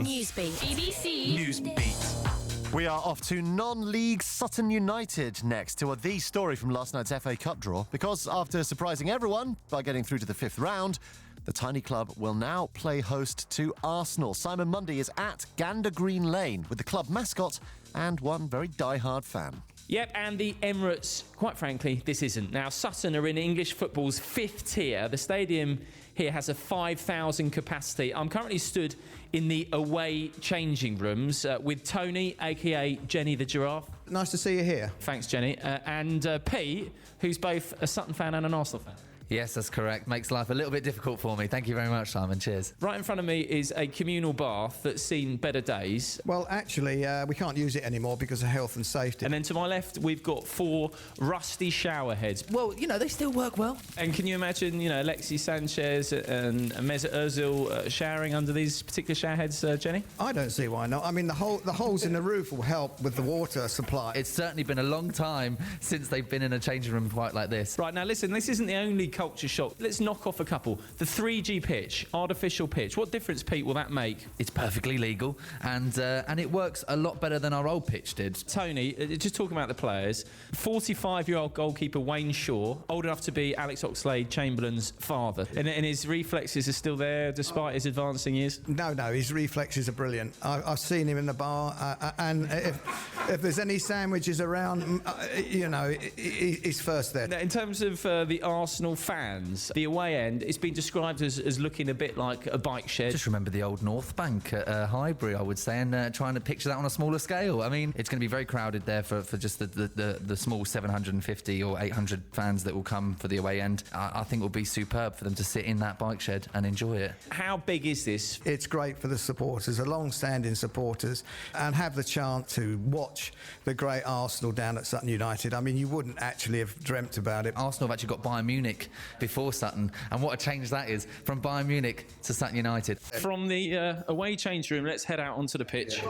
Newsbeat. BBC. Newsbeat. We are off to non-league Sutton United next to the story from last night's FA Cup draw, because after surprising everyone by getting through to the fifth round, the tiny club will now play host to Arsenal. Simon Mundie is at Gander Green Lane with the club mascot and one very die-hard fan. Yep, and the Emirates, quite frankly, this isn't. Now, Sutton are in English football's fifth tier. The stadium here has a 5,000 capacity. I'm currently stood in the away changing rooms with Tony, a.k.a. Jenny the Giraffe. Nice to see you here. Thanks, Jenny. And Pete, who's both a Sutton fan and an Arsenal fan. Yes, that's correct. Makes life a little bit difficult for me. Thank you very much, Simon. Cheers. Right in front of me is a communal bath that's seen better days. Well, actually, we can't use it anymore because of health and safety. And then to my left, we've got 4 rusty shower heads. Well, they still work well. And can you imagine, Alexis Sanchez and Mesut Ozil showering under these particular shower heads, Jenny? I don't see why not. I mean, the holes in the roof will help with the water supply. It's certainly been a long time since they've been in a changing room quite like this. Right, now listen, this isn't the only culture shock. Let's knock off a couple. The 3G pitch, artificial pitch. What difference, Pete, will that make? It's perfectly legal, and it works a lot better than our old pitch did. Tony, just talking about the players, 45-year-old goalkeeper Wayne Shaw, old enough to be Alex Oxlade-Chamberlain's father, and his reflexes are still there despite his advancing years? No, his reflexes are brilliant. I've seen him in the bar, and if there's any sandwiches around, he's first there. Now, in terms of the Arsenal fans, the away end, it's been described as looking a bit like a bike shed. Just remember the old North Bank at Highbury, I would say, and trying to picture that on a smaller scale. I mean, it's going to be very crowded there for just the small 750 or 800 fans that will come for the away end. I think it will be superb for them to sit in that bike shed and enjoy it. How big is this? It's great for the supporters, the long-standing supporters, and have the chance to watch the great Arsenal down at Sutton United. I mean, you wouldn't actually have dreamt about it. Arsenal have actually got Bayern Munich before Sutton, and what a change that is, from Bayern Munich to Sutton United. From the away change room, let's head out onto the pitch.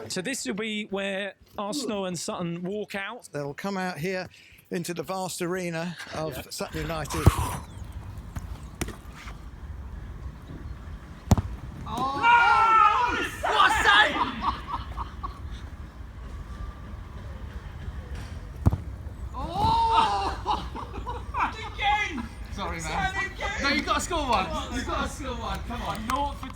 So this will be where Arsenal and Sutton walk out. They'll come out here into the vast arena of Sutton United. Sorry, man. No, you've got to score one. You've got to score one. Come on. 0 for 2.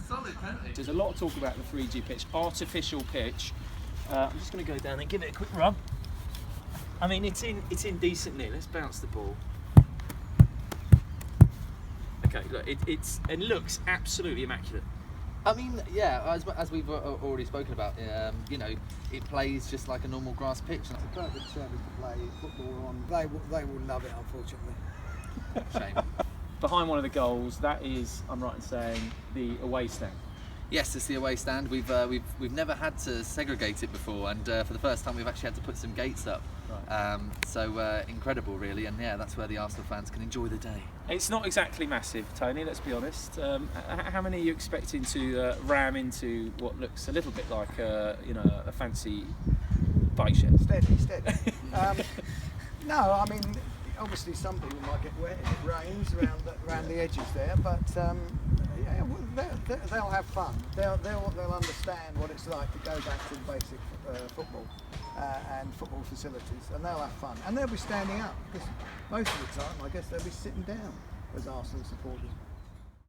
Solid penalty. There's a lot of talk about the 3G pitch, artificial pitch. I'm just going to go down and give it a quick rub. I mean, it's in decently. Let's bounce the ball. Okay, look, it looks absolutely immaculate. I mean, yeah, as we've already spoken about, it plays just like a normal grass pitch. It's a perfect service to play football on. They will love it, unfortunately. Shame. Behind one of the goals, that is, I'm right in saying, the away stand. Yes, it's the away stand. We've never had to segregate it before, and for the first time we've actually had to put some gates up. Right. So incredible, really, and yeah, that's where the Arsenal fans can enjoy the day. It's not exactly massive, Tony, let's be honest. How many are you expecting to ram into what looks a little bit like a fancy bike shed? Steady. No, I mean, obviously some people might get wet if it rains around the edges there, but they'll have fun. They'll understand what it's like to go back to the basic football and football facilities, and they'll have fun. And they'll be standing up, because most of the time, I guess, they'll be sitting down as Arsenal supporters.